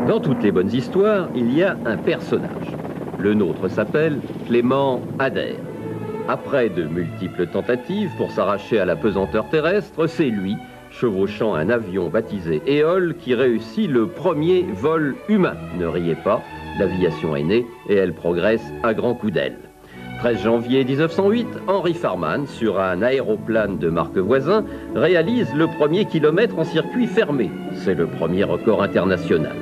Dans toutes les bonnes histoires, il y a un personnage. Le nôtre s'appelle Clément Ader. Après de multiples tentatives pour s'arracher à la pesanteur terrestre, c'est lui, chevauchant un avion baptisé Éole, qui réussit le premier vol humain. Ne riez pas, l'aviation est née et elle progresse à grands coups d'aile. 13 janvier 1908, Henry Farman, sur un aéroplane de marque Voisin, réalise le premier kilomètre en circuit fermé. C'est le premier record international.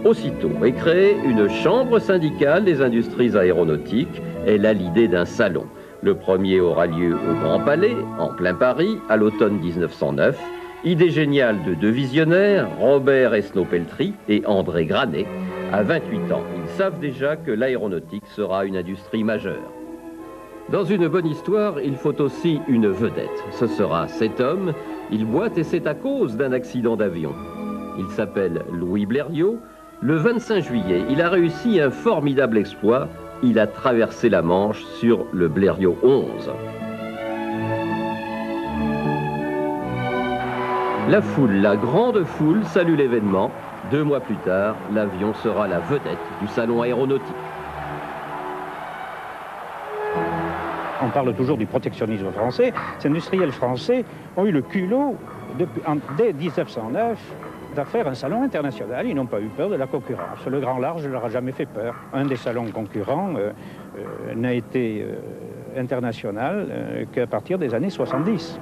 Aussitôt est créée une chambre syndicale des industries aéronautiques. Elle a l'idée d'un salon. Le premier aura lieu au Grand Palais, en plein Paris, à l'automne 1909. Idée géniale de deux visionnaires, Robert Esnault-Peltry et André Granet. À 28 ans, ils savent déjà que l'aéronautique sera une industrie majeure. Dans une bonne histoire, il faut aussi une vedette. Ce sera cet homme. Il boite et c'est à cause d'un accident d'avion. Il s'appelle Louis Blériot. Le 25 juillet, il a réussi un formidable exploit. Il a traversé la Manche sur le Blériot 11. La foule, la grande foule, salue l'événement. 2 mois plus tard, l'avion sera la vedette du salon aéronautique. On parle toujours du protectionnisme français. Les industriels français ont eu le culot, dès 1909, d'à faire un salon international. Ils n'ont pas eu peur de la concurrence. Le grand large ne leur a jamais fait peur. Un des salons concurrents n'a été international qu'à partir des années 70.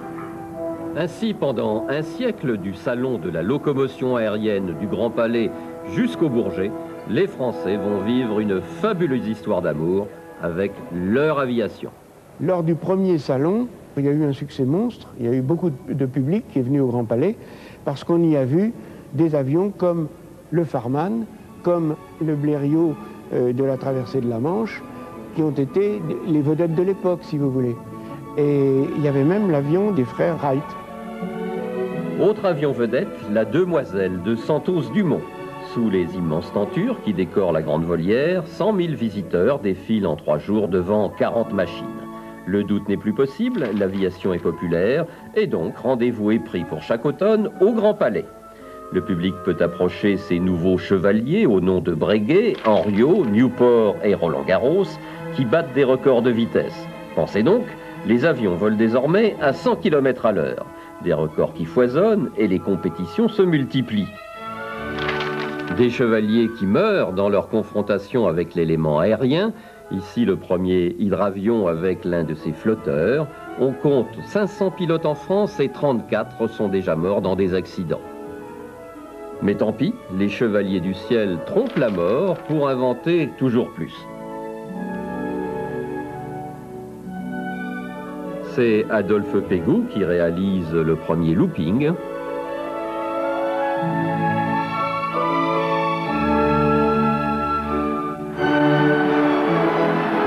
Ainsi, pendant un siècle, du salon de la locomotion aérienne du Grand Palais jusqu'au Bourget, les Français vont vivre une fabuleuse histoire d'amour avec leur aviation. Lors du premier salon, il y a eu un succès monstre. Il y a eu beaucoup de public qui est venu au Grand Palais parce qu'on y a vu des avions comme le Farman, comme le Blériot de la traversée de la Manche, qui ont été les vedettes de l'époque, si vous voulez. Et il y avait même l'avion des frères Wright. Autre avion vedette, la Demoiselle de Santos-Dumont. Sous les immenses tentures qui décorent la grande volière, 100 000 visiteurs défilent en 3 jours devant 40 machines. Le doute n'est plus possible, l'aviation est populaire, et donc rendez-vous est pris pour chaque automne au Grand Palais. Le public peut approcher ces nouveaux chevaliers au nom de Breguet, Henriot, Newport et Roland-Garros, qui battent des records de vitesse. Pensez donc, les avions volent désormais à 100 km à l'heure. Des records qui foisonnent et les compétitions se multiplient. Des chevaliers qui meurent dans leur confrontation avec l'élément aérien. Ici, le premier hydravion avec l'un de ses flotteurs. On compte 500 pilotes en France et 34 sont déjà morts dans des accidents. Mais tant pis, les chevaliers du ciel trompent la mort pour inventer toujours plus. C'est Adolphe Pégout qui réalise le premier looping.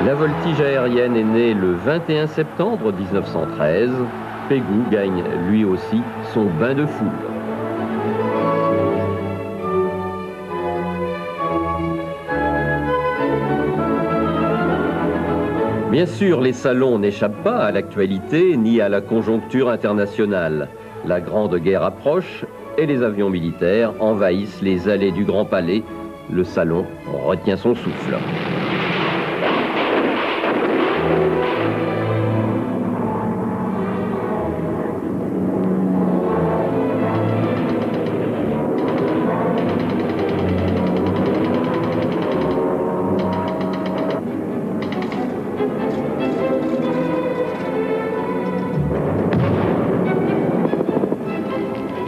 La voltige aérienne est née le 21 septembre 1913. Pégout gagne lui aussi son bain de foule. Bien sûr, les salons n'échappent pas à l'actualité ni à la conjoncture internationale. La Grande Guerre approche et les avions militaires envahissent les allées du Grand Palais. Le salon retient son souffle.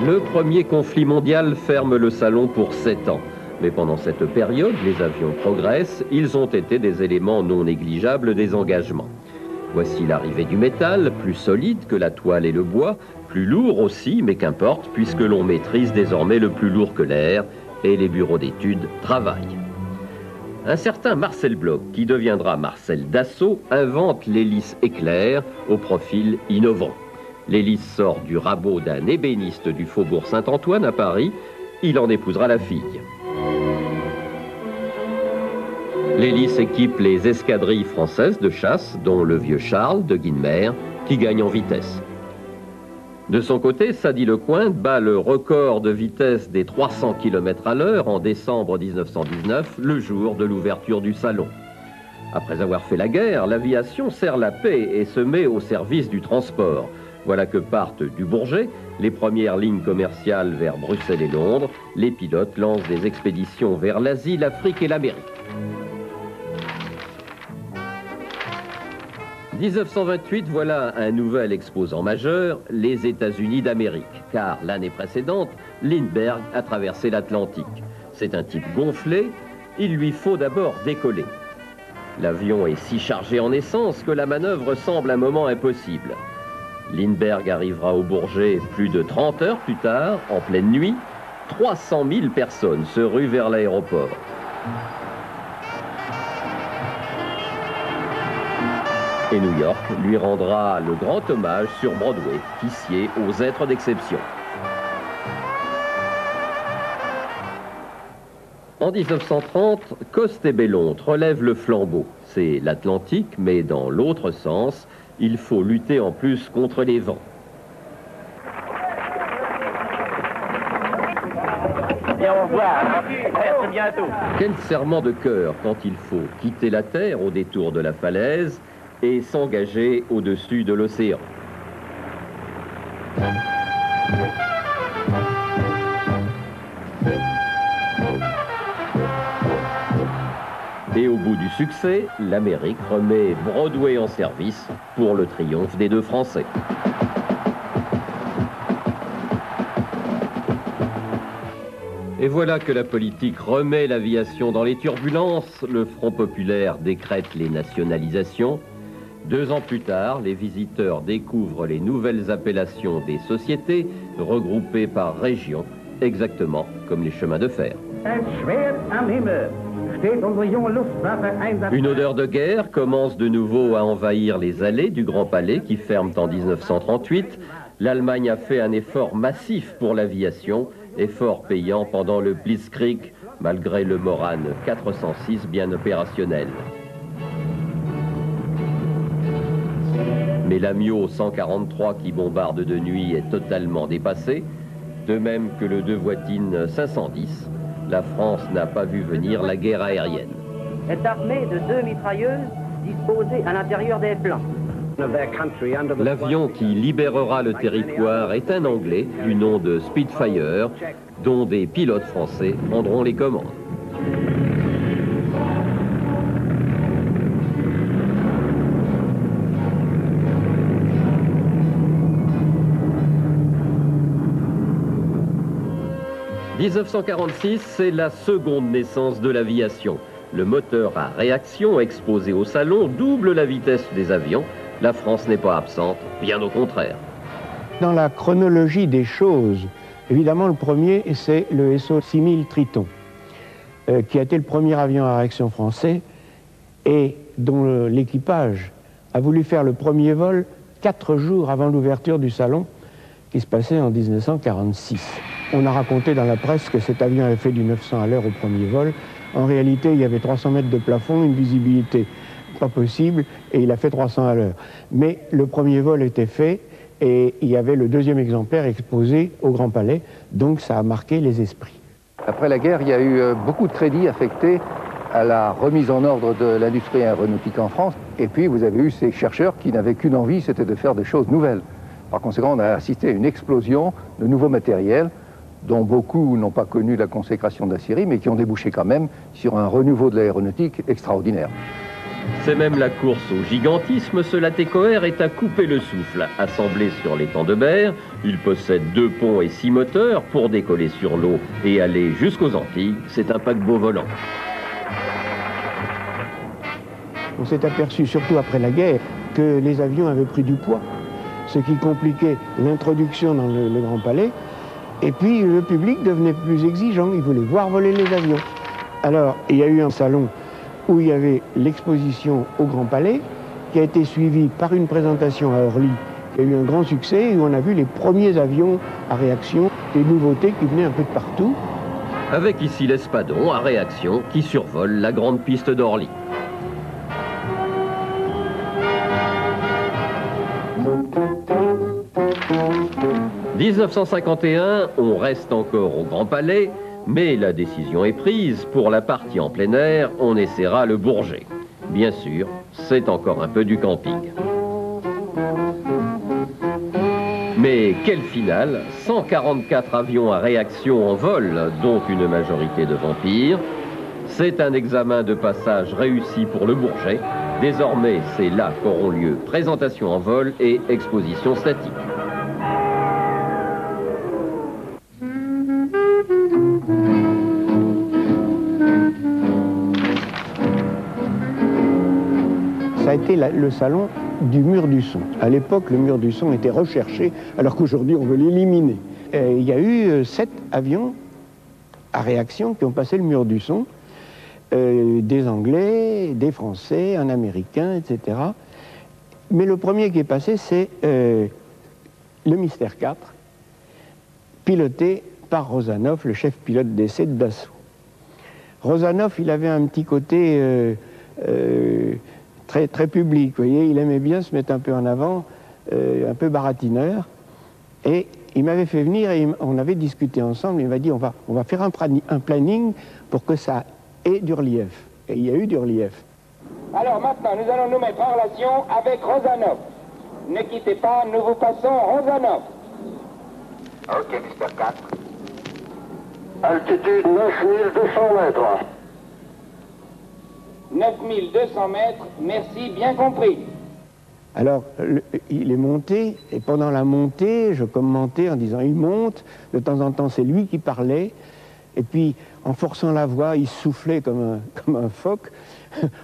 Le premier conflit mondial ferme le salon pour 7 ans. Mais pendant cette période, les avions progressent. Ils ont été des éléments non négligeables des engagements. Voici l'arrivée du métal, plus solide que la toile et le bois, plus lourd aussi, mais qu'importe, puisque l'on maîtrise désormais le plus lourd que l'air, et les bureaux d'études travaillent. Un certain Marcel Bloch, qui deviendra Marcel Dassault, invente l'hélice éclair au profil innovant. L'hélice sort du rabot d'un ébéniste du faubourg Saint-Antoine à Paris. Il en épousera la fille. L'hélice équipe les escadrilles françaises de chasse, dont le vieux Charles de Guinemer, qui gagne en vitesse. De son côté, Sadi Lecointe bat le record de vitesse des 300 km à l'heure en décembre 1919, le jour de l'ouverture du salon. Après avoir fait la guerre, l'aviation sert la paix et se met au service du transport. Voilà que partent du Bourget les premières lignes commerciales vers Bruxelles et Londres. Les pilotes lancent des expéditions vers l'Asie, l'Afrique et l'Amérique. 1928, voilà un nouvel exposant majeur, les États-Unis d'Amérique, car l'année précédente, Lindbergh a traversé l'Atlantique. C'est un type gonflé, il lui faut d'abord décoller. L'avion est si chargé en essence que la manœuvre semble un moment impossible. Lindbergh arrivera au Bourget plus de 30 heures plus tard, en pleine nuit. 300 000 personnes se ruent vers l'aéroport. Et New York lui rendra le grand hommage sur Broadway, qui sied aux êtres d'exception. En 1930, Coste-et-Bellont relève le flambeau. C'est l'Atlantique, mais dans l'autre sens, il faut lutter en plus contre les vents. Bien, au revoir. À très bientôt. Quel serment de cœur quand il faut quitter la terre au détour de la falaise et s'engager au-dessus de l'océan. Et au bout du succès, l'Amérique remet Broadway en service pour le triomphe des deux Français. Et voilà que la politique remet l'aviation dans les turbulences. Le Front populaire décrète les nationalisations. 2 ans plus tard, les visiteurs découvrent les nouvelles appellations des sociétés regroupées par région, exactement comme les chemins de fer. Une odeur de guerre commence de nouveau à envahir les allées du Grand Palais qui ferment en 1938. L'Allemagne a fait un effort massif pour l'aviation, effort payant pendant le Blitzkrieg, malgré le Morane 406 bien opérationnel. Mais l'Amio 143 qui bombarde de nuit est totalement dépassé, de même que le Devoitine 510. La France n'a pas vu venir la guerre aérienne. Est armée de 2 mitrailleuses disposées à l'intérieur des plans. L'avion qui libérera le territoire est un Anglais du nom de Spitfire, dont des pilotes français prendront les commandes. « 1946, c'est la seconde naissance de l'aviation. Le moteur à réaction exposé au salon double la vitesse des avions. La France n'est pas absente, bien au contraire. » Dans la chronologie des choses, évidemment, le premier, c'est le SO 6000 Triton, qui a été le premier avion à réaction français et dont l'équipage a voulu faire le premier vol 4 jours avant l'ouverture du salon, qui se passait en 1946. On a raconté dans la presse que cet avion avait fait du 900 à l'heure au premier vol. En réalité, il y avait 300 mètres de plafond, une visibilité pas possible, et il a fait 300 à l'heure. Mais le premier vol était fait, et il y avait le deuxième exemplaire exposé au Grand Palais, donc ça a marqué les esprits. Après la guerre, il y a eu beaucoup de crédits affectés à la remise en ordre de l'industrie aéronautique en France, et puis vous avez eu ces chercheurs qui n'avaient qu'une envie, c'était de faire des choses nouvelles. Par conséquent, on a assisté à une explosion de nouveaux matériels, dont beaucoup n'ont pas connu la consécration de la série, mais qui ont débouché quand même sur un renouveau de l'aéronautique extraordinaire. C'est même la course au gigantisme, ce Latécoère est à couper le souffle. Assemblé sur l'étang de Berre, il possède 2 ponts et 6 moteurs pour décoller sur l'eau et aller jusqu'aux Antilles. C'est un paquebot volant. On s'est aperçu, surtout après la guerre, que les avions avaient pris du poids, ce qui compliquait l'introduction dans le Grand Palais. Et puis le public devenait plus exigeant, il voulait voir voler les avions. Alors il y a eu un salon où il y avait l'exposition au Grand Palais, qui a été suivie par une présentation à Orly, qui a eu un grand succès, où on a vu les premiers avions à réaction, des nouveautés qui venaient un peu de partout. Avec ici l'Espadon à réaction qui survole la grande piste d'Orly. 1951, on reste encore au Grand Palais, mais la décision est prise. Pour la partie en plein air, on essaiera le Bourget. Bien sûr, c'est encore un peu du camping. Mais quelle finale! 144 avions à réaction en vol, dont une majorité de vampires. C'est un examen de passage réussi pour le Bourget. Désormais, c'est là qu'auront lieu présentation en vol et exposition statique. Ça a été le salon du mur du son. À l'époque, le mur du son était recherché, alors qu'aujourd'hui, on veut l'éliminer. Il y a eu 7 avions à réaction qui ont passé le mur du son. Des Anglais, des Français, un Américain, etc. Mais le premier qui est passé, c'est le Mystère 4, piloté par Rozanov, le chef pilote d'essai de Dassault. Rozanov, il avait un petit côté très public, vous voyez, il aimait bien se mettre un peu en avant, un peu baratineur, et il m'avait fait venir et on avait discuté ensemble, il m'a dit on va faire un planning pour que ça ait du relief. Et il y a eu du relief. Alors maintenant, nous allons nous mettre en relation avec Rozanov. Ne quittez pas, nous vous passons Rozanov. Ok, Mr. 4. Altitude 9200 mètres. 9200 mètres, merci, bien compris. Alors, il est monté, et pendant la montée, je commentais en disant, il monte, de temps en temps c'est lui qui parlait, et puis en forçant la voix, il soufflait comme un phoque,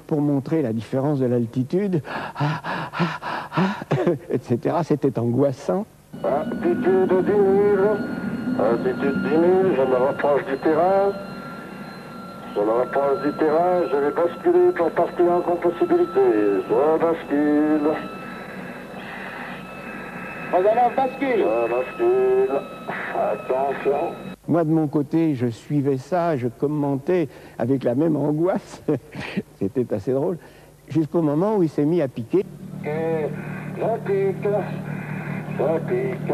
pour montrer la différence de l'altitude, etc. C'était angoissant. Altitude 10 000, altitude 10 000, je me rapproche du terrain. Je me rapproche du terrain, je vais basculer pour partir en contre-possibilité. Je bascule. Rozanov bascule. Je bascule. Attention. Moi, de mon côté, je suivais ça, je commentais avec la même angoisse. C'était assez drôle. Jusqu'au moment où il s'est mis à piquer. Et je pique. Je pique.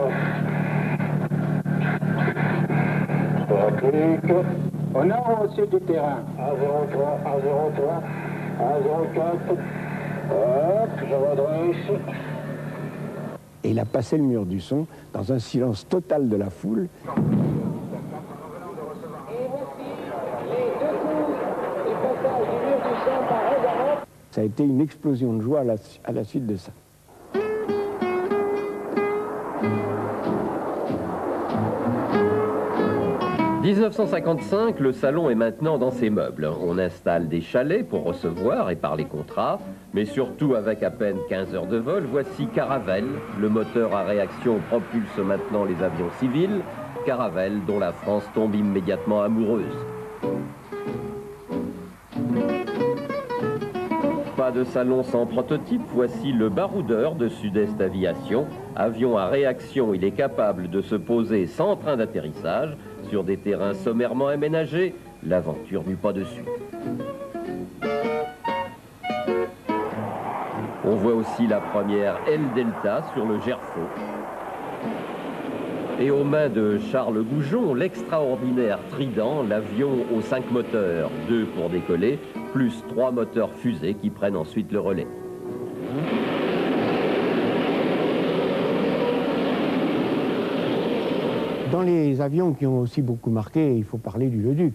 Je pique. Au nord ou au sud du terrain? 103, 103, 104. Hop, je redresse. Et il a passé le mur du son dans un silence total de la foule. Ça a été une explosion de joie à la suite de ça. « 1955, le salon est maintenant dans ses meubles. On installe des chalets pour recevoir et parler contrat, mais surtout avec à peine 15 heures de vol, voici Caravelle. Le moteur à réaction propulse maintenant les avions civils. Caravelle dont la France tombe immédiatement amoureuse. Pas de salon sans prototype, voici le baroudeur de Sud-Est Aviation. Avion à réaction, il est capable de se poser sans train d'atterrissage sur des terrains sommairement aménagés, l'aventure du pas dessus. On voit aussi la première L-Delta sur le Gerfaut. Et aux mains de Charles Goujon, l'extraordinaire Trident, l'avion aux 5 moteurs, 2 pour décoller, plus 3 moteurs fusées qui prennent ensuite le relais. Dans les avions qui ont aussi beaucoup marqué, il faut parler du Leduc.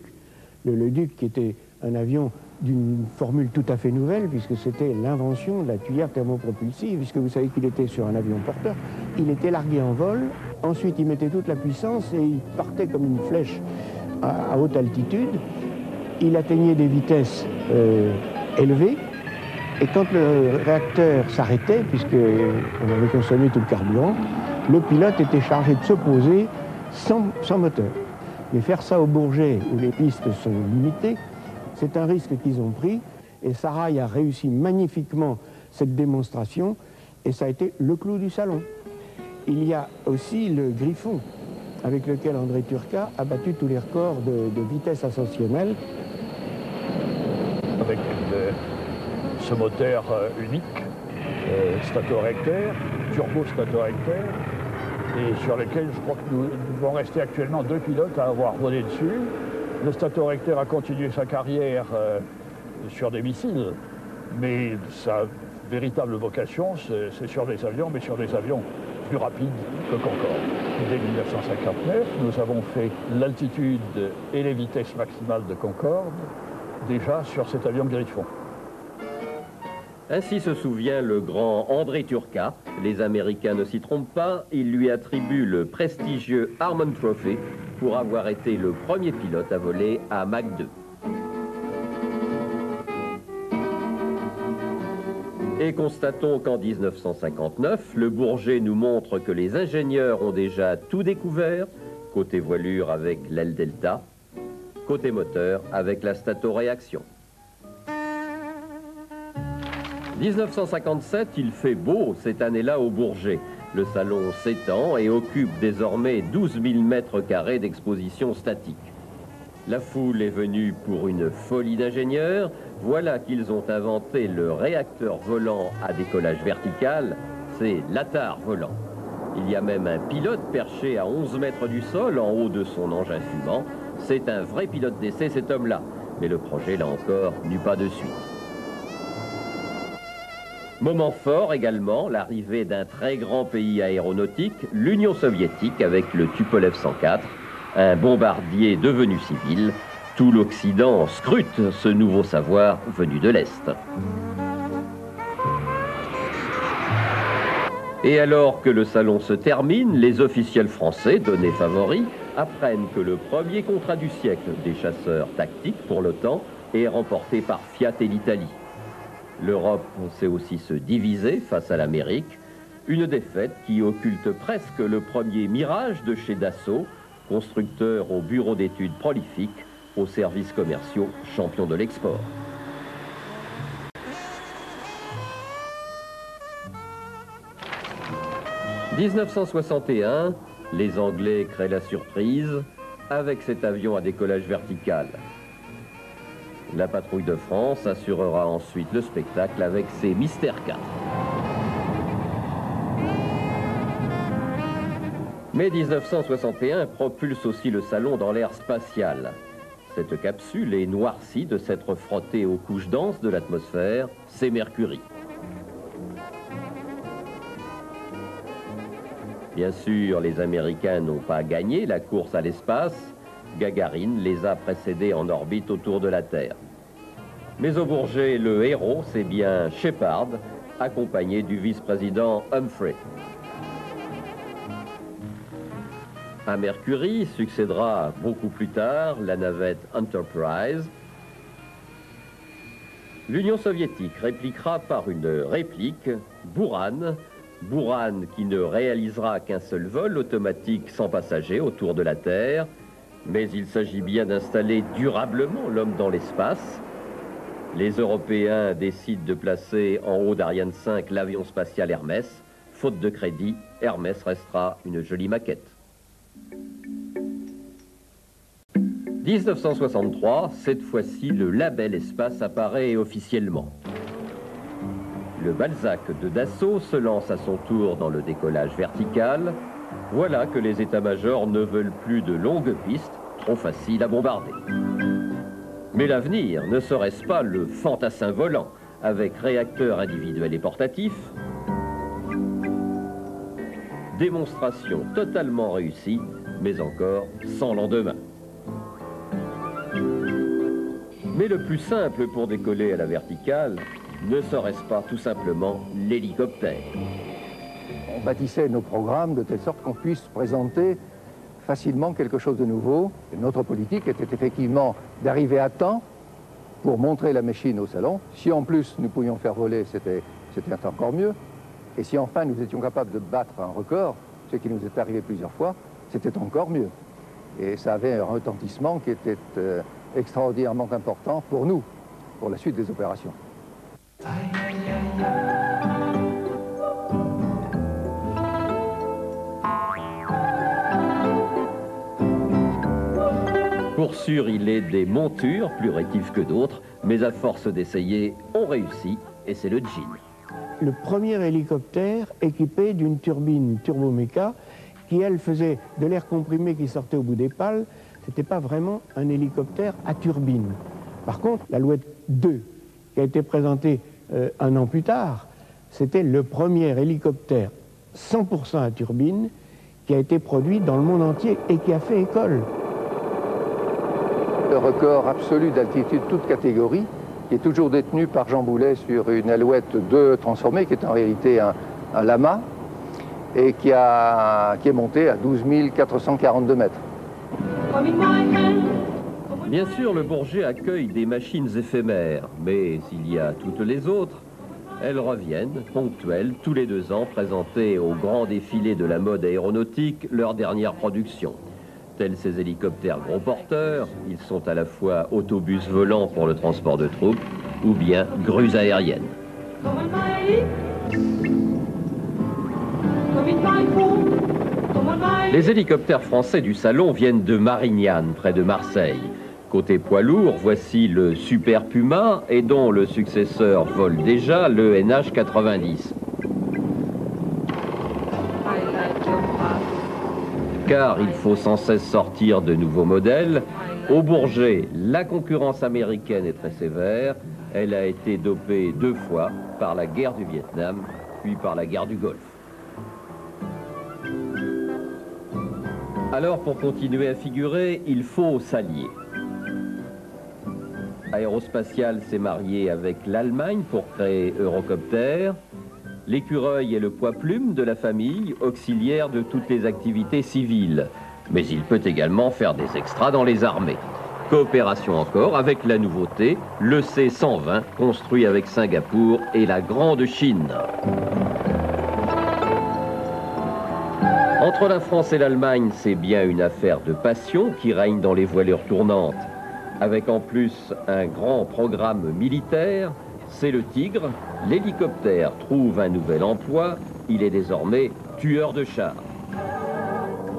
Le Leduc qui était un avion d'une formule tout à fait nouvelle, puisque c'était l'invention de la tuyère thermopropulsive, puisque vous savez qu'il était sur un avion porteur. Il était largué en vol, ensuite il mettait toute la puissance et il partait comme une flèche à haute altitude. Il atteignait des vitesses élevées, et quand le réacteur s'arrêtait, puisqu'on avait consommé tout le carburant, le pilote était chargé de se poser sans moteur. Mais faire ça au Bourget, où les pistes sont limitées, c'est un risque qu'ils ont pris, et Saraï a réussi magnifiquement cette démonstration, et ça a été le clou du salon. Il y a aussi le Griffon, avec lequel André Turcat a battu tous les records de vitesse ascensionnelle. Avec ce moteur unique, statoréacteur, turbo-statoréacteur, et sur lesquels je crois que nous devons rester actuellement 2 pilotes à avoir volé dessus. Le Statorector a continué sa carrière sur des missiles, mais sa véritable vocation, c'est sur des avions, mais sur des avions plus rapides que Concorde. Dès 1959, nous avons fait l'altitude et les vitesses maximales de Concorde, déjà sur cet avion Griffon. Ainsi se souvient le grand André Turcat. Les Américains ne s'y trompent pas, ils lui attribuent le prestigieux Harmon Trophy pour avoir été le premier pilote à voler à Mach 2. Et constatons qu'en 1959, le Bourget nous montre que les ingénieurs ont déjà tout découvert, côté voilure avec l'aile Delta, côté moteur avec la statoréaction. 1957, il fait beau cette année-là au Bourget. Le salon s'étend et occupe désormais 12 000 mètres carrés d'exposition statique. La foule est venue pour une folie d'ingénieurs. Voilà qu'ils ont inventé le réacteur volant à décollage vertical, c'est l'ATAR volant. Il y a même un pilote perché à 11 mètres du sol en haut de son engin fumant. C'est un vrai pilote d'essai cet homme-là. Mais le projet, là encore, n'eut pas de suite. Moment fort également, l'arrivée d'un très grand pays aéronautique, l'Union soviétique avec le Tupolev 104, un bombardier devenu civil. Tout l'Occident scrute ce nouveau savoir venu de l'Est. Et alors que le salon se termine, les officiels français, donnés favoris, apprennent que le premier contrat du siècle des chasseurs tactiques pour l'OTAN est remporté par Fiat et l'Italie. L'Europe sait aussi se diviser face à l'Amérique, une défaite qui occulte presque le premier Mirage de chez Dassault, constructeur au bureau d'études prolifique, aux services commerciaux champions de l'export. « 1961, les Anglais créent la surprise avec cet avion à décollage vertical. La patrouille de France assurera ensuite le spectacle avec ses Mystère 4. Mais 1961 propulse aussi le salon dans l'ère spatiale. Cette capsule est noircie de s'être frottée aux couches denses de l'atmosphère, c'est Mercury. Bien sûr, les Américains n'ont pas gagné la course à l'espace. Gagarine les a précédés en orbite autour de la Terre. Mais au Bourget, le héros, c'est bien Shepard, accompagné du vice-président Humphrey. À Mercury succédera beaucoup plus tard la navette Enterprise. L'Union soviétique répliquera par une réplique, Buran. Buran qui ne réalisera qu'un seul vol automatique sans passagers autour de la Terre. Mais il s'agit bien d'installer durablement l'homme dans l'espace. Les Européens décident de placer en haut d'Ariane 5 l'avion spatial Hermès. Faute de crédit, Hermès restera une jolie maquette. 1963, cette fois-ci, le label espace apparaît officiellement. Le Balzac de Dassault se lance à son tour dans le décollage vertical. Voilà que les états-majors ne veulent plus de longues pistes, trop faciles à bombarder. Mais l'avenir ne serait-ce pas le fantassin volant, avec réacteurs individuels et portatifs? Démonstration totalement réussie, mais encore sans lendemain. Mais le plus simple pour décoller à la verticale, ne serait-ce pas tout simplement l'hélicoptère? On bâtissait nos programmes de telle sorte qu'on puisse présenter facilement quelque chose de nouveau. Et notre politique était effectivement d'arriver à temps pour montrer la machine au salon. Si en plus nous pouvions faire voler, c'était encore mieux. Et si enfin nous étions capables de battre un record, ce qui nous est arrivé plusieurs fois, c'était encore mieux. Et ça avait un retentissement qui était extraordinairement important pour nous, pour la suite des opérations. Pour sûr, il est des montures, plus rétives que d'autres, mais à force d'essayer, on réussit, et c'est le jean. Le premier hélicoptère équipé d'une turbine turboméca qui, elle, faisait de l'air comprimé qui sortait au bout des pales, c'était pas vraiment un hélicoptère à turbine. Par contre, l'Alouette 2, qui a été présentée un an plus tard, c'était le premier hélicoptère 100% à turbine qui a été produit dans le monde entier et qui a fait école. Le record absolu d'altitude toute catégorie, qui est toujours détenu par Jean Boulet sur une Alouette 2 transformée, qui est en réalité un Lama, et qui est monté à 12 442 mètres. Bien sûr, le Bourget accueille des machines éphémères, mais il y a toutes les autres. Elles reviennent, ponctuelles, tous les 2 ans, présenter au grand défilé de la mode aéronautique leur dernière production. Tels ces hélicoptères gros porteurs, ils sont à la fois autobus volants pour le transport de troupes ou bien grues aériennes. Les hélicoptères français du salon viennent de Marignane, près de Marseille. Côté poids lourd, voici le Super Puma et dont le successeur vole déjà, le NH90. Car il faut sans cesse sortir de nouveaux modèles. Au Bourget, la concurrence américaine est très sévère. Elle a été dopée 2 fois, par la guerre du Vietnam, puis par la guerre du Golfe. Alors, pour continuer à figurer, il faut s'allier. Aérospatiale s'est marié avec l'Allemagne pour créer Eurocopter. L'écureuil est le poids-plume de la famille, auxiliaire de toutes les activités civiles. Mais il peut également faire des extras dans les armées. Coopération encore avec la nouveauté, le C-120, construit avec Singapour et la Grande Chine. Entre la France et l'Allemagne, c'est bien une affaire de passion qui règne dans les voilures tournantes. Avec en plus un grand programme militaire, c'est le Tigre. L'hélicoptère trouve un nouvel emploi, il est désormais tueur de chars.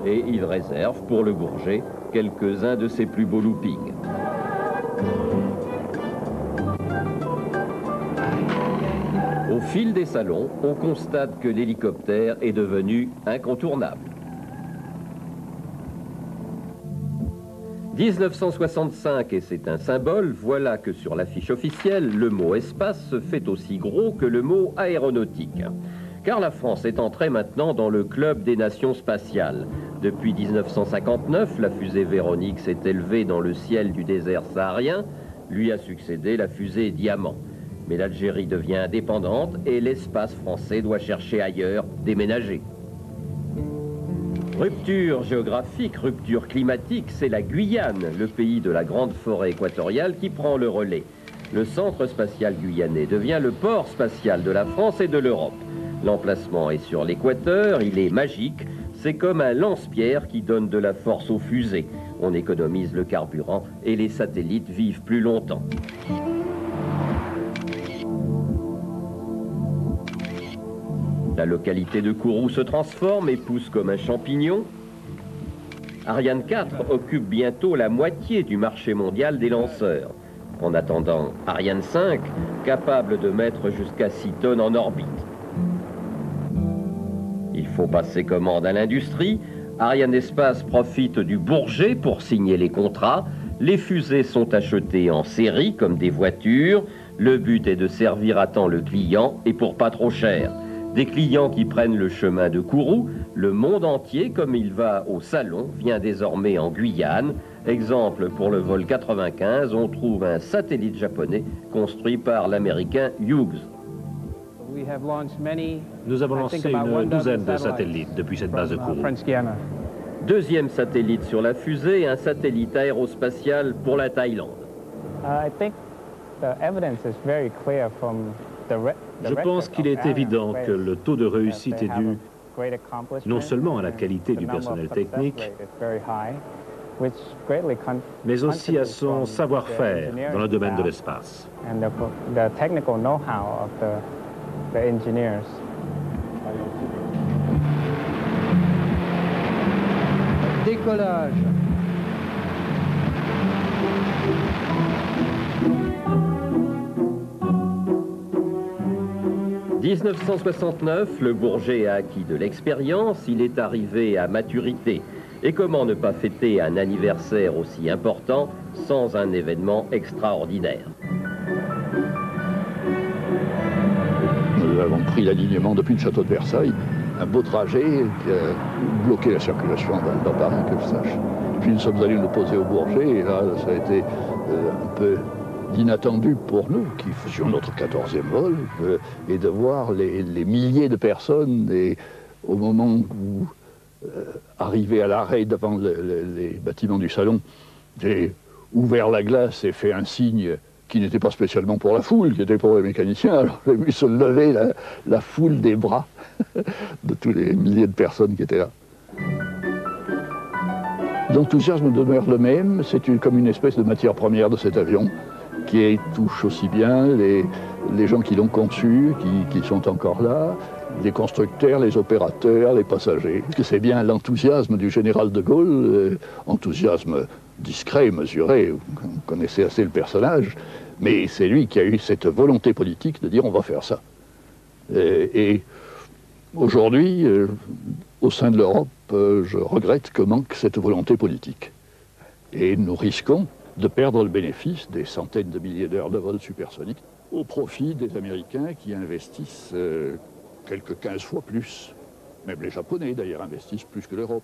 Et il réserve pour le Bourget quelques-uns de ses plus beaux loopings. Au fil des salons, on constate que l'hélicoptère est devenu incontournable. 1965, et c'est un symbole, voilà que sur l'affiche officielle, le mot espace se fait aussi gros que le mot aéronautique. Car la France est entrée maintenant dans le club des nations spatiales. Depuis 1959, la fusée Véronique s'est élevée dans le ciel du désert saharien, lui a succédé la fusée Diamant. Mais l'Algérie devient indépendante et l'espace français doit chercher ailleurs, déménager. Rupture géographique, rupture climatique, c'est la Guyane, le pays de la grande forêt équatoriale, qui prend le relais. Le centre spatial guyanais devient le port spatial de la France et de l'Europe. L'emplacement est sur l'équateur, il est magique, c'est comme un lance-pierre qui donne de la force aux fusées. On économise le carburant et les satellites vivent plus longtemps. La localité de Kourou se transforme et pousse comme un champignon. Ariane 4 occupe bientôt la moitié du marché mondial des lanceurs. En attendant, Ariane 5, capable de mettre jusqu'à 6 tonnes en orbite. Il faut passer commande à l'industrie. Ariane Espace profite du Bourget pour signer les contrats. Les fusées sont achetées en série comme des voitures. Le but est de servir à temps le client et pour pas trop cher. Des clients qui prennent le chemin de Kourou, le monde entier, comme il va au salon, vient désormais en Guyane. Exemple, pour le vol 95, on trouve un satellite japonais construit par l'américain Hughes. Nous avons lancé une douzaine de satellites depuis cette base de Kourou. Deuxième satellite sur la fusée, un satellite aérospatial pour la Thaïlande. Je pense qu'il est évident que le taux de réussite est dû non seulement à la qualité du personnel technique, mais aussi à son savoir-faire dans le domaine de l'espace. Décollage. 1969, le Bourget a acquis de l'expérience, il est arrivé à maturité. Et comment ne pas fêter un anniversaire aussi important sans un événement extraordinaire? Nous avons pris l'alignement depuis le château de Versailles, un beau trajet qui a bloqué la circulation dans Paris, que je sache. Puis nous sommes allés nous poser au Bourget, et là, ça a été un peu inattendu pour nous, qui faisions notre 14e vol, et de voir les milliers de personnes, et au moment où, arrivé à l'arrêt devant les bâtiments du salon, j'ai ouvert la glace et fait un signe qui n'était pas spécialement pour la foule, qui était pour les mécaniciens. Alors j'ai vu se lever la foule des bras de tous les milliers de personnes qui étaient là. L'enthousiasme demeure le même, c'est comme une espèce de matière première de cet avion qui touche aussi bien les gens qui l'ont conçu, qui sont encore là, les constructeurs, les opérateurs, les passagers. Parce que c'est bien l'enthousiasme du général de Gaulle, enthousiasme discret, mesuré, vous connaissez assez le personnage, mais c'est lui qui a eu cette volonté politique de dire on va faire ça. Et aujourd'hui, au sein de l'Europe, je regrette que manque cette volonté politique. Et nous risquons de perdre le bénéfice des centaines de milliers d'heures de vol supersonique au profit des Américains qui investissent quelques 15 fois plus. Même les Japonais, d'ailleurs, investissent plus que l'Europe.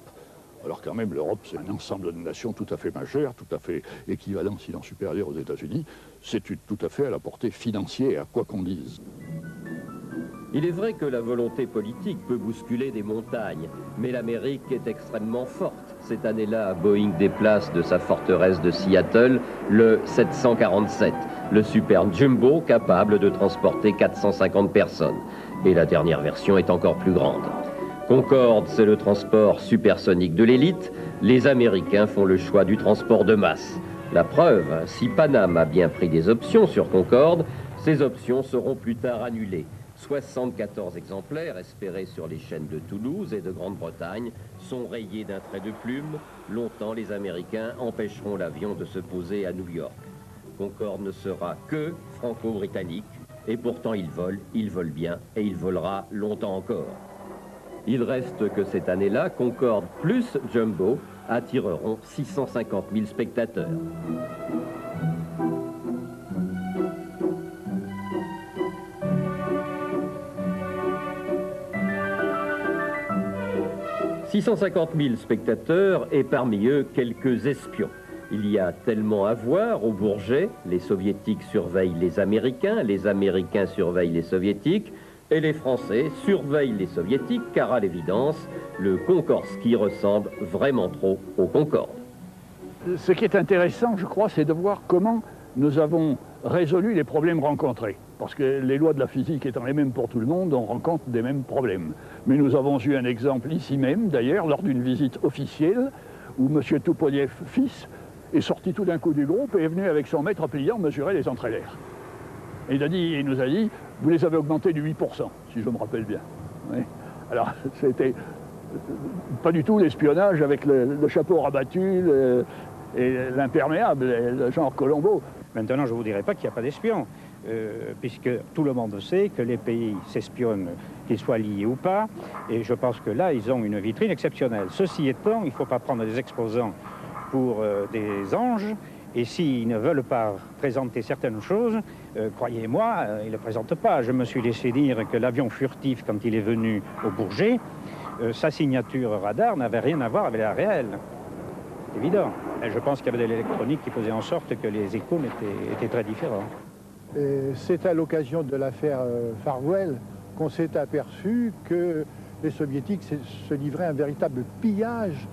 Alors quand même, l'Europe, c'est un ensemble de nations tout à fait majeur, tout à fait équivalent, sinon supérieur aux États-Unis. C'est tout à fait à la portée financière, quoi qu'on dise. Il est vrai que la volonté politique peut bousculer des montagnes, mais l'Amérique est extrêmement forte. Cette année-là, Boeing déplace de sa forteresse de Seattle le 747, le super jumbo capable de transporter 450 personnes. Et la dernière version est encore plus grande. Concorde, c'est le transport supersonique de l'élite. Les Américains font le choix du transport de masse. La preuve, si Panam a bien pris des options sur Concorde, ces options seront plus tard annulées. 74 exemplaires espérés sur les chaînes de Toulouse et de Grande-Bretagne sont rayés d'un trait de plume. Longtemps, les Américains empêcheront l'avion de se poser à New York. Concorde ne sera que franco-britannique, et pourtant il vole bien, et il volera longtemps encore. Il reste que cette année-là, Concorde plus Jumbo attireront 650 000 spectateurs. « 650 000 spectateurs et parmi eux quelques espions. Il y a tellement à voir au Bourget, les Soviétiques surveillent les Américains surveillent les Soviétiques, et les Français surveillent les Soviétiques, car à l'évidence, le Concorde-Ski ressemble vraiment trop au Concorde. Ce qui est intéressant, je crois, c'est de voir comment nous avons résolu les problèmes rencontrés. Parce que les lois de la physique étant les mêmes pour tout le monde, on rencontre des mêmes problèmes. Mais nous avons eu un exemple ici même, d'ailleurs, lors d'une visite officielle, où M. Tupolev, fils, est sorti tout d'un coup du groupe et est venu avec son mètre pliant mesurer les entrées-l'air. Et il nous a dit, vous les avez augmentés de 8%, si je me rappelle bien. Oui. Alors, c'était pas du tout l'espionnage avec le chapeau rabattu et l'imperméable, le genre Colombo. Maintenant, je ne vous dirai pas qu'il n'y a pas d'espions, puisque tout le monde sait que les pays s'espionnent, qu'ils soient liés ou pas, et je pense que là, ils ont une vitrine exceptionnelle. Ceci étant, il ne faut pas prendre des exposants pour des anges, et s'ils ne veulent pas présenter certaines choses, croyez-moi, ils ne le présentent pas. Je me suis laissé dire que l'avion furtif, quand il est venu au Bourget, sa signature radar n'avait rien à voir avec la réelle. Évident. Et je pense qu'il y avait de l'électronique qui faisait en sorte que les échos étaient très différents. C'est à l'occasion de l'affaire Farwell qu'on s'est aperçu que les Soviétiques se livraient à un véritable pillage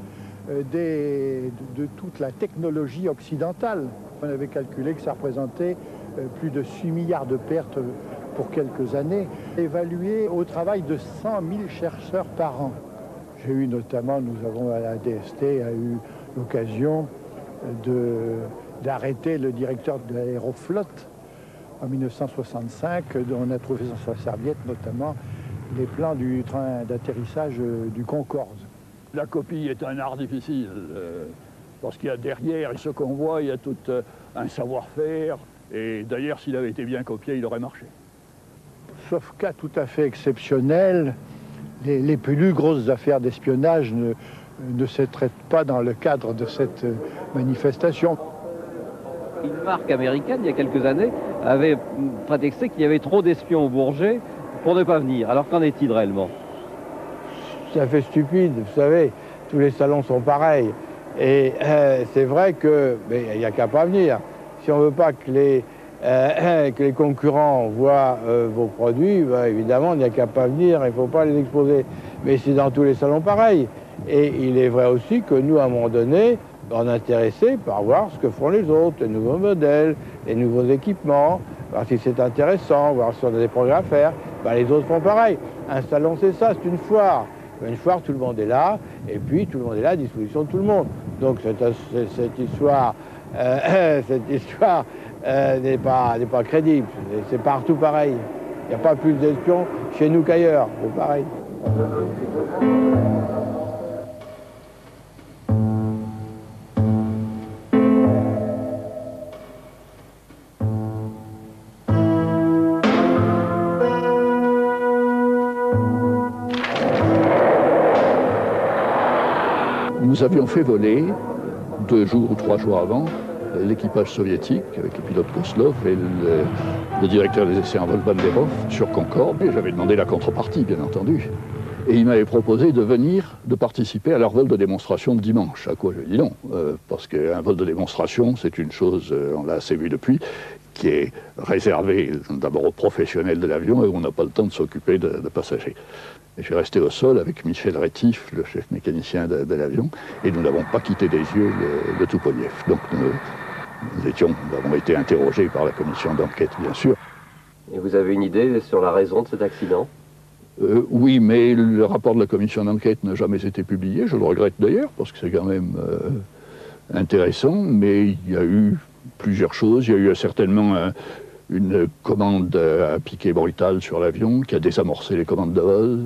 de toute la technologie occidentale. On avait calculé que ça représentait plus de 6 milliards de pertes pour quelques années, évalué au travail de 100 000 chercheurs par an. J'ai eu notamment, nous avons à la DST, eu l'occasion d'arrêter le directeur de l'aéroflotte en 1965, dont on a trouvé sur sa serviette notamment les plans du train d'atterrissage du Concorde. La copie est un art difficile, parce qu'il y a derrière ce qu'on voit, il y a tout un savoir-faire, et d'ailleurs s'il avait été bien copié, il aurait marché. sauf cas tout à fait exceptionnel, les plus grosses affaires d'espionnage ne se traitent pas dans le cadre de cette manifestation. Une marque américaine, il y a quelques années, avait prétexté qu'il y avait trop d'espions au Bourget pour ne pas venir. Alors qu'en est-il réellement? Ça fait stupide, vous savez, tous les salons sont pareils. Et c'est vrai qu'il n'y a qu'à pas venir. Si on ne veut pas que les concurrents voient vos produits, évidemment, il n'y a qu'à pas venir, il ne faut pas les exposer. Mais c'est dans tous les salons pareil. Et il est vrai aussi que nous, à un moment donné, on est intéressés par voir ce que font les autres, les nouveaux modèles, les nouveaux équipements, voir si c'est intéressant, voir si on a des progrès à faire. Les autres font pareil. Un salon, c'est ça, c'est une foire. Une foire, tout le monde est là, et puis tout le monde est là à disposition de tout le monde. Donc cette histoire n'est pas crédible. C'est partout pareil. Il n'y a pas plus d'espions chez nous qu'ailleurs. C'est pareil. Nous avions fait voler 2 jours ou 3 jours avant l'équipage soviétique avec le pilote Koslov et le directeur des essais en vol Banderov sur Concorde. Et j'avais demandé la contrepartie, bien entendu. Et il m'avait proposé de participer à leur vol de démonstration de dimanche. À quoi je lui ai dit non, parce qu'un vol de démonstration, c'est une chose, on l'a assez vu depuis, qui est réservée d'abord aux professionnels de l'avion et où on n'a pas le temps de s'occuper de passagers. Et je suis resté au sol avec Michel Rétif, le chef mécanicien de l'avion, et nous n'avons pas quitté des yeux le Tupolev. Donc nous avons été interrogés par la commission d'enquête, bien sûr. Et vous avez une idée sur la raison de cet accident? Oui, mais le rapport de la commission d'enquête n'a jamais été publié. Je le regrette d'ailleurs, parce que c'est quand même intéressant. Mais il y a eu plusieurs choses. Il y a eu certainement une commande à piqué brutal sur l'avion qui a désamorcé les commandes de vol.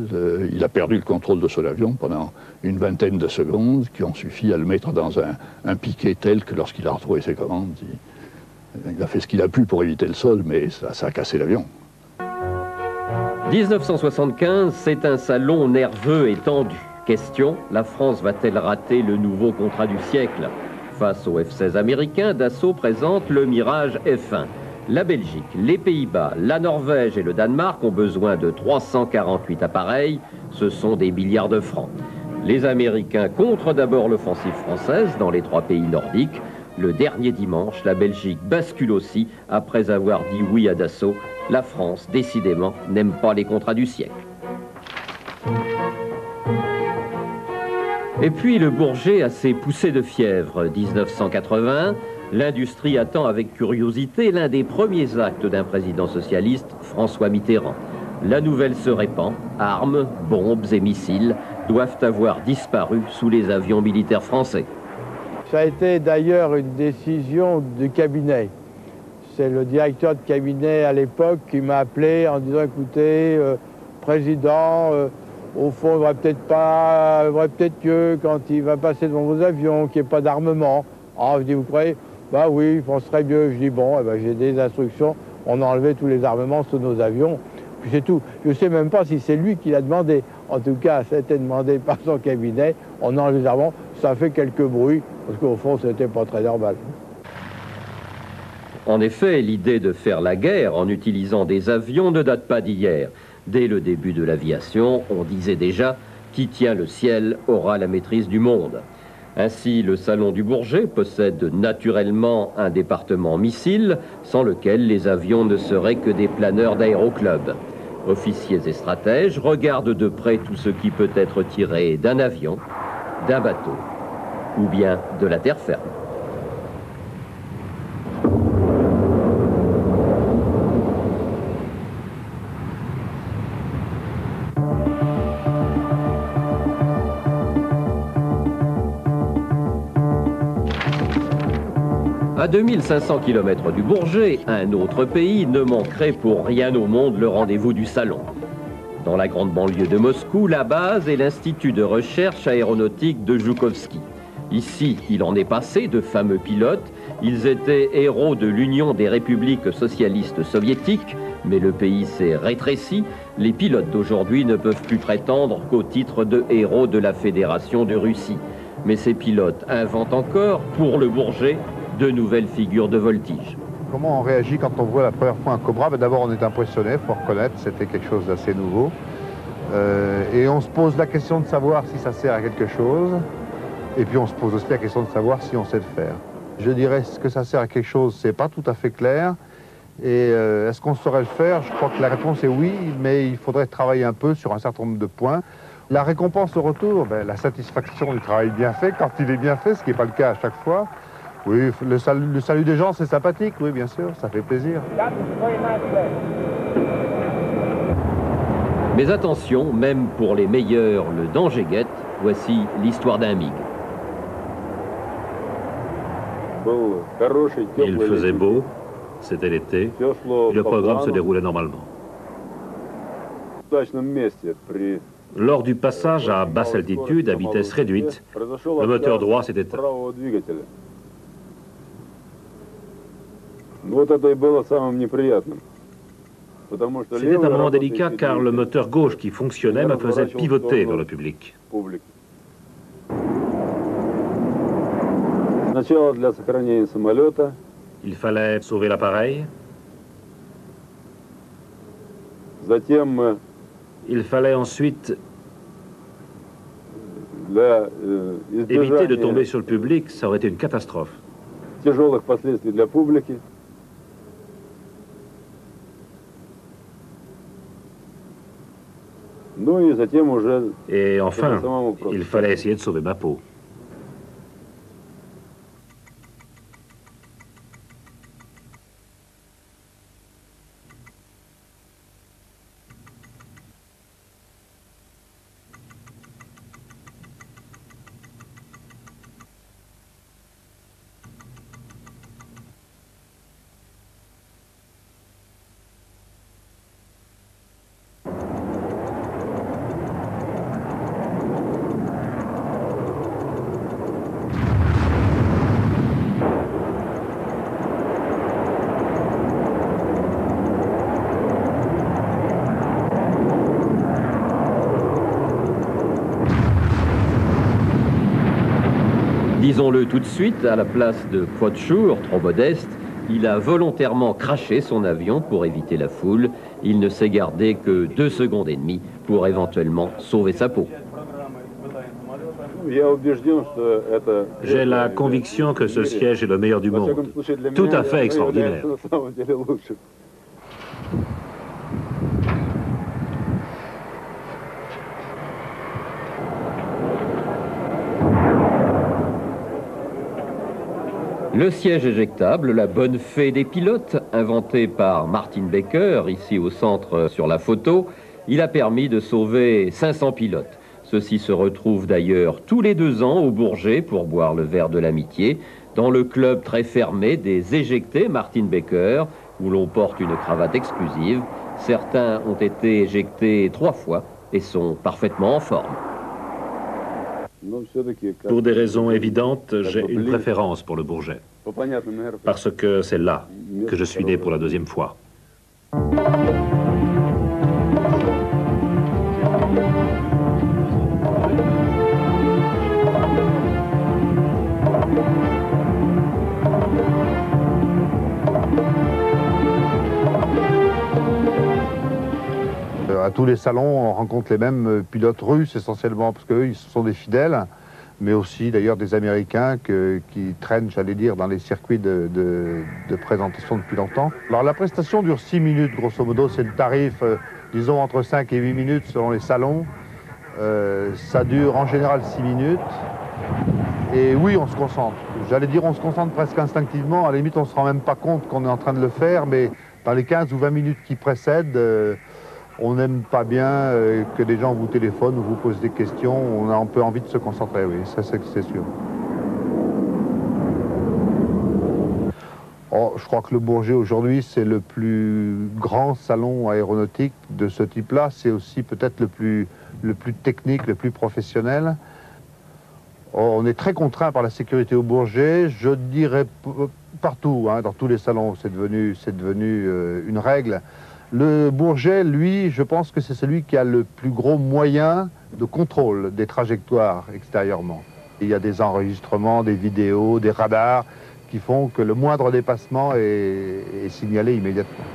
Il a perdu le contrôle de son avion pendant une vingtaine de secondes qui ont suffi à le mettre dans un piqué tel que lorsqu'il a retrouvé ses commandes, il a fait ce qu'il a pu pour éviter le sol, mais ça a cassé l'avion. 1975, c'est un salon nerveux et tendu. Question, la France va-t-elle rater le nouveau contrat du siècle? Face au F-16 américain, Dassault présente le Mirage F1. La Belgique, les Pays-Bas, la Norvège et le Danemark ont besoin de 348 appareils. Ce sont des milliards de francs. Les Américains contrent d'abord l'offensive française dans les 3 pays nordiques. Le dernier dimanche, la Belgique bascule aussi après avoir dit oui à Dassault. La France, décidément, n'aime pas les contrats du siècle. Et puis le Bourget a ses poussées de fièvre. 1981, l'industrie attend avec curiosité l'un des premiers actes d'un président socialiste, François Mitterrand. La nouvelle se répand. Armes, bombes et missiles doivent avoir disparu sous les avions militaires français. Ça a été d'ailleurs une décision du cabinet. C'est le directeur de cabinet à l'époque qui m'a appelé en disant « Écoutez, président, au fond, il vaudrait peut-être mieux quand il va passer devant vos avions, qu'il n'y ait pas d'armement. » Ah, je dis « Vous croyez ?» Bah oui, je penserais mieux. Je dis « Bon, j'ai des instructions, on a enlevé tous les armements sous nos avions. » Puis c'est tout. Je ne sais même pas si c'est lui qui l'a demandé. En tout cas, ça a été demandé par son cabinet. On a enlevé les armements. Ça a fait quelques bruits, parce qu'au fond, ce n'était pas très normal. En effet, l'idée de faire la guerre en utilisant des avions ne date pas d'hier. Dès le début de l'aviation, on disait déjà « Qui tient le ciel aura la maîtrise du monde ». Ainsi, le Salon du Bourget possède naturellement un département missile, sans lequel les avions ne seraient que des planeurs d'aéroclub. Officiers et stratèges regardent de près tout ce qui peut être tiré d'un avion, d'un bateau, ou bien de la terre ferme. À 2500 km du Bourget, un autre pays ne manquerait pour rien au monde le rendez-vous du salon. Dans la grande banlieue de Moscou, la base est l'Institut de recherche aéronautique de Joukovski. Ici, il en est passé de fameux pilotes Ils étaient héros de l'Union des républiques socialistes soviétiques, mais le pays s'est rétréci. Les pilotes d'aujourd'hui ne peuvent plus prétendre qu'au titre de héros de la Fédération de Russie. Mais ces pilotes inventent encore, pour le Bourget, de nouvelles figures de voltige. Comment on réagit quand on voit la première fois un Cobra? D'abord, on est impressionné, il faut reconnaître, c'était quelque chose d'assez nouveau. Et on se pose la question de savoir si ça sert à quelque chose. Et puis on se pose aussi la question de savoir si on sait le faire. Je dirais que ça sert à quelque chose, c'est pas tout à fait clair. Et est-ce qu'on saurait le faire? Je crois que la réponse est oui, mais il faudrait travailler un peu sur un certain nombre de points. La récompense au retour, la satisfaction du travail bien fait, quand il est bien fait, ce qui n'est pas le cas à chaque fois. Oui, le salut des gens, c'est sympathique, oui, bien sûr, ça fait plaisir. Mais attention, même pour les meilleurs, le danger guette. Voici l'histoire d'un MiG. Il faisait beau, c'était l'été, et le programme se déroulait normalement. Lors du passage à basse altitude, à vitesse réduite, le moteur droit s'est éteint. C'était un moment délicat car le moteur gauche qui fonctionnait me faisait pivoter vers le public. Il fallait sauver l'appareil. Il fallait ensuite éviter de tomber sur le public, ça aurait été une catastrophe. Et enfin, il fallait essayer de sauver ma peau. Disons-le tout de suite, à la place de Kwotchour, trop modeste, il a volontairement craché son avion pour éviter la foule. Il ne s'est gardé que 2 secondes et demie pour éventuellement sauver sa peau. J'ai la conviction que ce siège est le meilleur du monde. Tout à fait extraordinaire. Le siège éjectable, la bonne fée des pilotes, inventé par Martin Baker, ici au centre sur la photo, il a permis de sauver 500 pilotes. Ceux-ci se retrouvent d'ailleurs tous les 2 ans au Bourget pour boire le verre de l'amitié, dans le club très fermé des éjectés Martin Baker, où l'on porte une cravate exclusive. Certains ont été éjectés 3 fois et sont parfaitement en forme. Pour des raisons évidentes, j'ai une préférence pour le Bourget. Parce que c'est là que je suis né pour la 2e fois. À tous les salons, on rencontre les mêmes pilotes russes essentiellement, parce qu'eux, ils sont des fidèles, mais aussi d'ailleurs des Américains qui traînent, j'allais dire, dans les circuits de présentation depuis longtemps. Alors la prestation dure 6 minutes, grosso modo, c'est le tarif, disons, entre 5 et 8 minutes selon les salons. Ça dure en général 6 minutes. Et oui, on se concentre. J'allais dire, on se concentre presque instinctivement. À la limite, on ne se rend même pas compte qu'on est en train de le faire, mais dans les 15 ou 20 minutes qui précèdent, on n'aime pas bien que des gens vous téléphonent ou vous posent des questions. On a un peu envie de se concentrer, oui, ça c'est sûr. Oh, je crois que le Bourget aujourd'hui, c'est le plus grand salon aéronautique de ce type-là. C'est aussi peut-être le plus technique, le plus professionnel. Oh, on est très contraint par la sécurité au Bourget. Je dirais partout, hein, dans tous les salons, c'est devenu une règle. Le Bourget, lui, je pense que c'est celui qui a le plus gros moyen de contrôle des trajectoires extérieurement. Il y a des enregistrements, des vidéos, des radars qui font que le moindre dépassement est signalé immédiatement.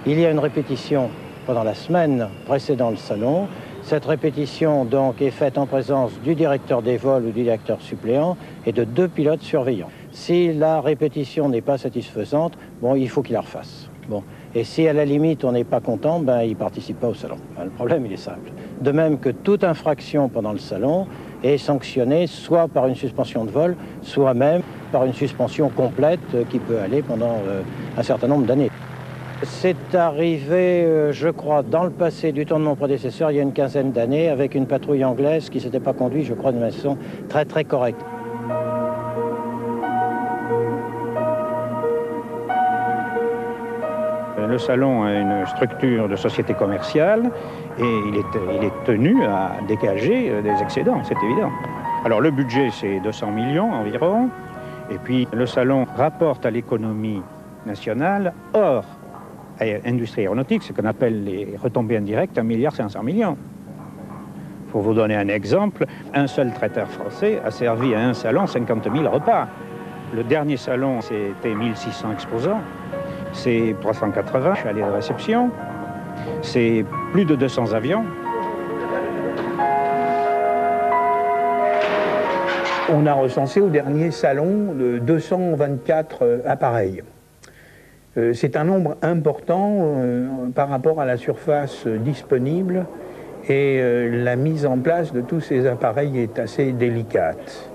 Il y a une répétition pendant la semaine précédant le salon. Cette répétition donc est faite en présence du directeur des vols ou du directeur suppléant et de 2 pilotes surveillants. Si la répétition n'est pas satisfaisante, bon, il faut qu'il la refasse. Bon. Et si à la limite on n'est pas content, ben, il ne participe pas au salon. Ben, le problème il est simple. De même que toute infraction pendant le salon est sanctionnée soit par une suspension de vol, soit même par une suspension complète qui peut aller pendant un certain nombre d'années. C'est arrivé, je crois, dans le passé, du temps de mon prédécesseur, il y a une quinzaine d'années, avec une patrouille anglaise qui ne s'était pas conduite, je crois, d'une façon très très correcte. Le salon a une structure de société commerciale et il est tenu à dégager des excédents, c'est évident. Alors le budget, c'est 200 millions environ, et puis le salon rapporte à l'économie nationale, hors industrie aéronautique, ce qu'on appelle les retombées indirectes, 1,5 milliard. Pour vous donner un exemple, un seul traiteur français a servi à un salon 50 000 repas. Le dernier salon, c'était 1600 exposants. C'est 380 allées de réception, c'est plus de 200 avions. On a recensé au dernier salon 224 appareils. C'est un nombre important par rapport à la surface disponible et la mise en place de tous ces appareils est assez délicate.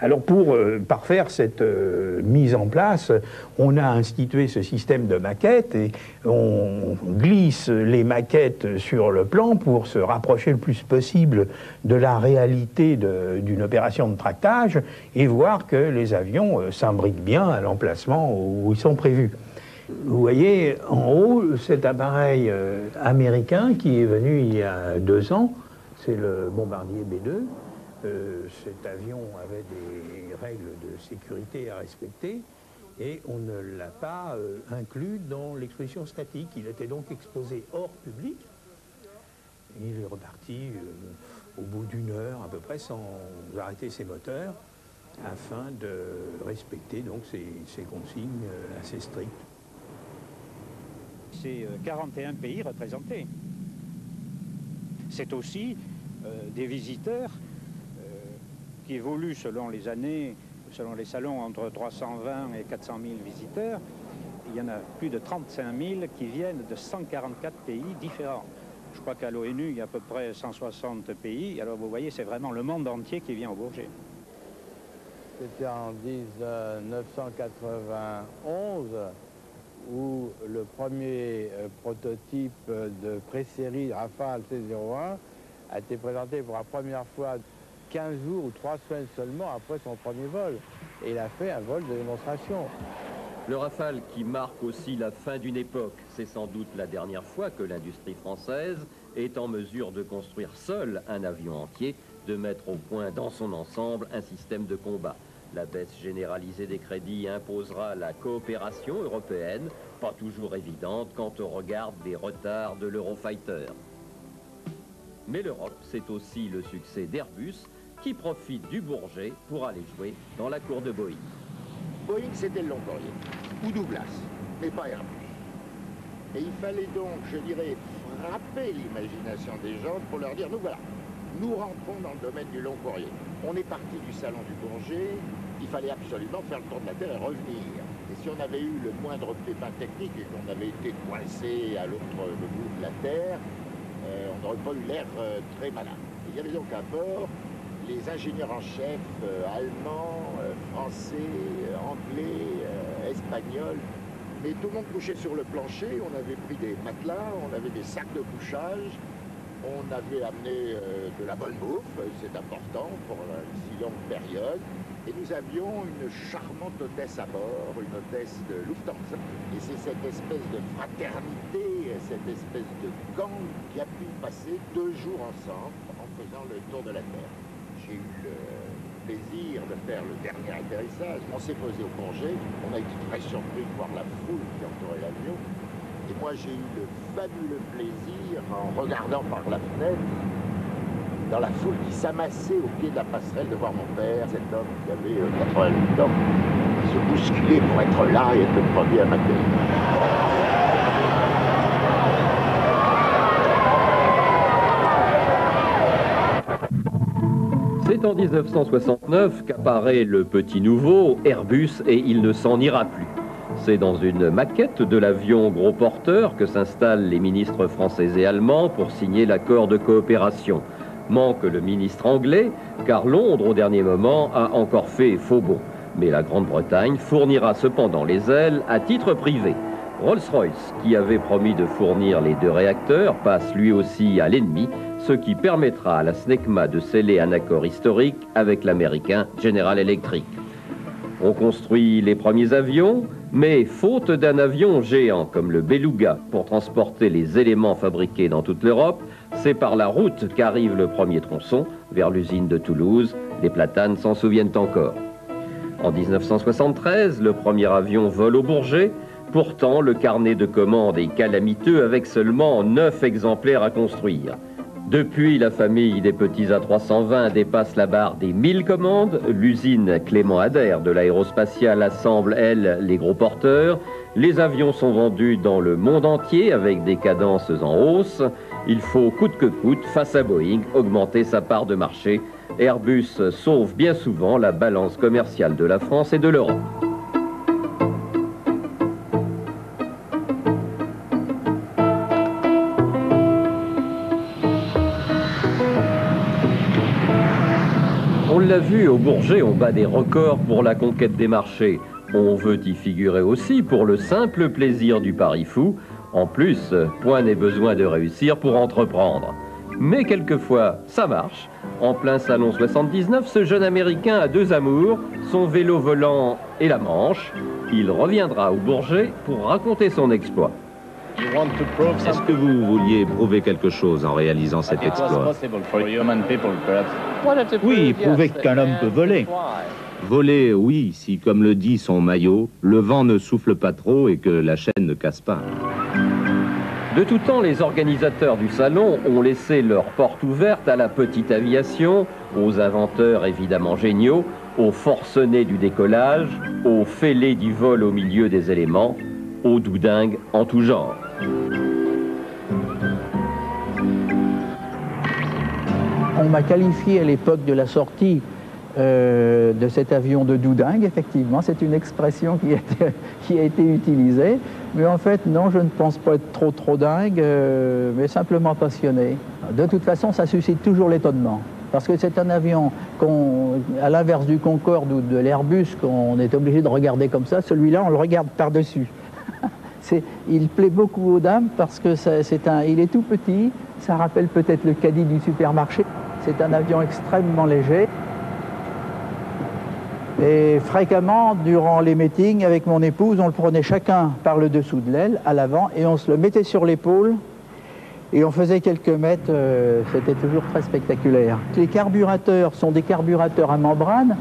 Alors pour parfaire cette mise en place, on a institué ce système de maquettes et on glisse les maquettes sur le plan pour se rapprocher le plus possible de la réalité d'une opération de tractage et voir que les avions s'imbriquent bien à l'emplacement où ils sont prévus. Vous voyez en haut cet appareil américain qui est venu il y a 2 ans, c'est le Bombardier B2. Cet avion avait des règles de sécurité à respecter et on ne l'a pas inclus dans l'exposition statique. Il était donc exposé hors public. Il est reparti au bout d'1 heure à peu près sans arrêter ses moteurs afin de respecter donc ces consignes assez strictes. C'est 41 pays représentés. C'est aussi des visiteurs qui évoluent selon les années, selon les salons, entre 320 et 400 000 visiteurs. Il y en a plus de 35 000 qui viennent de 144 pays différents. Je crois qu'à l'ONU, il y a à peu près 160 pays. Alors vous voyez, c'est vraiment le monde entier qui vient au Bourget. C'était en 1991 où le premier prototype de pré-série Rafale C-01 a été présenté pour la première fois 15 jours ou 3 semaines seulement après son premier vol. Et il a fait un vol de démonstration. Le Rafale qui marque aussi la fin d'une époque, c'est sans doute la dernière fois que l'industrie française est en mesure de construire seule un avion entier, de mettre au point dans son ensemble un système de combat. La baisse généralisée des crédits imposera la coopération européenne, pas toujours évidente quand on regarde les retards de l'Eurofighter. Mais l'Europe, c'est aussi le succès d'Airbus, qui profite du Bourget pour aller jouer dans la cour de Boeing. Boeing, c'était le long courrier, ou Douglas, mais pas Airbus. Et il fallait donc, je dirais, frapper l'imagination des gens pour leur dire, nous voilà, nous rentrons dans le domaine du long courrier. On est parti du salon du Bourget, il fallait absolument faire le tour de la Terre et revenir. Et si on avait eu le moindre pépin technique et qu'on avait été coincé à l'autre bout de la Terre, on n'aurait pas eu l'air très malin. Il y avait donc à bord les ingénieurs en chef allemands, français, anglais, espagnols. Mais tout le monde couchait sur le plancher, on avait pris des matelas, on avait des sacs de couchage, on avait amené de la bonne bouffe, c'est important pour une si longue période. Et nous avions une charmante hôtesse à bord, une hôtesse de Lufthansa. Et c'est cette espèce de fraternité, cette espèce de gang qui a pu passer 2 jours ensemble en faisant le tour de la Terre. J'ai eu plaisir de faire le dernier atterrissage. On s'est posé au congé, on a été très surpris de voir la foule qui entourait l'avion. Et moi, j'ai eu le fabuleux plaisir, en regardant par la fenêtre, dans la foule qui s'amassait au pied de la passerelle, de voir mon père, cet homme qui avait 88 ans, se bousculer pour être là et être le premier à m'accueillir. C'est en 1969 qu'apparaît le petit nouveau, Airbus, et il ne s'en ira plus. C'est dans une maquette de l'avion gros porteur que s'installent les ministres français et allemands pour signer l'accord de coopération. Manque le ministre anglais, car Londres, au dernier moment, a encore fait faux bond. Mais la Grande-Bretagne fournira cependant les ailes à titre privé. Rolls-Royce, qui avait promis de fournir les 2 réacteurs, passe lui aussi à l'ennemi, ce qui permettra à la SNECMA de sceller un accord historique avec l'américain General Electric. On construit les premiers avions, mais faute d'un avion géant comme le Beluga pour transporter les éléments fabriqués dans toute l'Europe, c'est par la route qu'arrive le premier tronçon, vers l'usine de Toulouse. Les Platanes s'en souviennent encore. En 1973, le premier avion vole au Bourget. Pourtant, le carnet de commandes est calamiteux avec seulement 9 exemplaires à construire. Depuis, la famille des petits A320 dépasse la barre des 1000 commandes. L'usine Clément Ader de l'aérospatiale assemble, elle, les gros porteurs. Les avions sont vendus dans le monde entier avec des cadences en hausse. Il faut coûte que coûte, face à Boeing, augmenter sa part de marché. Airbus sauve bien souvent la balance commerciale de la France et de l'Europe. On l'a vu, au Bourget, on bat des records pour la conquête des marchés. On veut y figurer aussi pour le simple plaisir du pari fou. En plus, point n'est besoin de réussir pour entreprendre. Mais quelquefois, ça marche. En plein salon 79, ce jeune Américain a 2 amours, son vélo volant et la Manche. Il reviendra au Bourget pour raconter son exploit. Est-ce que vous vouliez prouver quelque chose en réalisant cet exploit? Oui, prouver qu'un homme peut voler. Voler, oui, si, comme le dit son maillot, le vent ne souffle pas trop et que la chaîne ne casse pas. De tout temps, les organisateurs du salon ont laissé leur porte ouverte à la petite aviation, aux inventeurs évidemment géniaux, aux forcenés du décollage, aux fêlés du vol au milieu des éléments, aux doudingues en tout genre. On m'a qualifié à l'époque de la sortie de cet avion de doudingue, effectivement, c'est une expression qui a été utilisée, mais en fait non, je ne pense pas être trop dingue, mais simplement passionné. De toute façon, ça suscite toujours l'étonnement, parce que c'est un avion à l'inverse du Concorde ou de l'Airbus, qu'on est obligé de regarder comme ça, celui-là on le regarde par-dessus. Il plaît beaucoup aux dames parce que il est tout petit, ça rappelle peut-être le caddie du supermarché. C'est un avion extrêmement léger. Et fréquemment, durant les meetings avec mon épouse, on le prenait chacun par le dessous de l'aile, à l'avant, et on se le mettait sur l'épaule. Et on faisait quelques mètres, c'était toujours très spectaculaire. Les carburateurs sont des carburateurs à membrane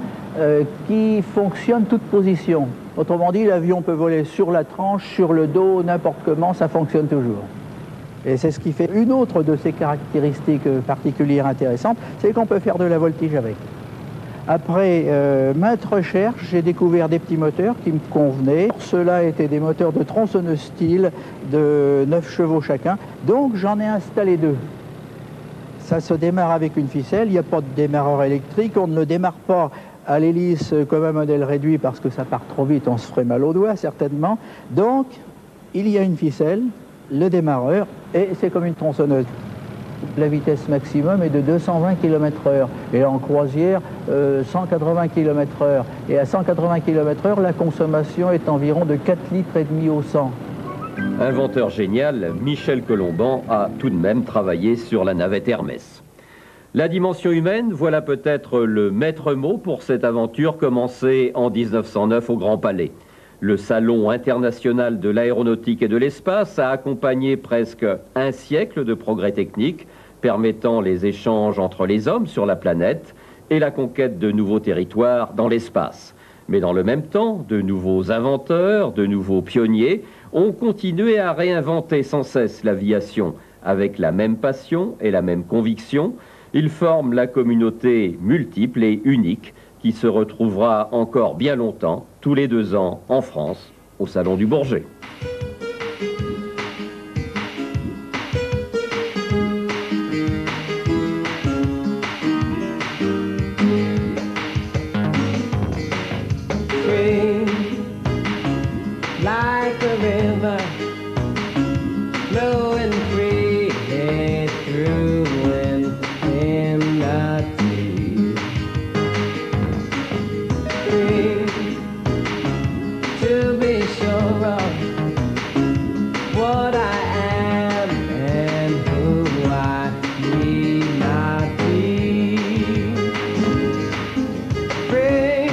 qui fonctionnent toute position. Autrement dit, l'avion peut voler sur la tranche, sur le dos, n'importe comment, ça fonctionne toujours. Et c'est ce qui fait une autre de ces caractéristiques particulières intéressantes, c'est qu'on peut faire de la voltige avec. Après maintes recherches, j'ai découvert des petits moteurs qui me convenaient. Ceux-là étaient des moteurs de tronçonneuse style de 9 chevaux chacun, donc j'en ai installé 2. Ça se démarre avec une ficelle, il n'y a pas de démarreur électrique, on ne le démarre pas à l'hélice comme un modèle réduit parce que ça part trop vite, on se ferait mal aux doigts certainement. Donc il y a une ficelle, le démarreur, et c'est comme une tronçonneuse. La vitesse maximum est de 220 km/h et en croisière 180 km/h. Et à 180 km/h, la consommation est environ de 4,5 litres au 100. Inventeur génial, Michel Colomban a tout de même travaillé sur la navette Hermès. La dimension humaine, voilà peut-être le maître mot pour cette aventure commencée en 1909 au Grand Palais. Le Salon international de l'aéronautique et de l'espace a accompagné presque un siècle de progrès techniques permettant les échanges entre les hommes sur la planète. et la conquête de nouveaux territoires dans l'espace. Mais dans le même temps, de nouveaux inventeurs, de nouveaux pionniers ont continué à réinventer sans cesse l'aviation avec la même passion et la même conviction. Ils forment la communauté multiple et unique qui se retrouvera encore bien longtemps, tous les 2 ans, en France, au Salon du Bourget. Like a river, flowing freely through and in the trees. Free to be sure of what I am and who I need not be. Free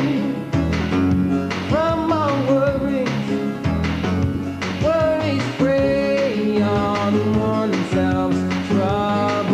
from my worries. Worries prey on oneself, trouble.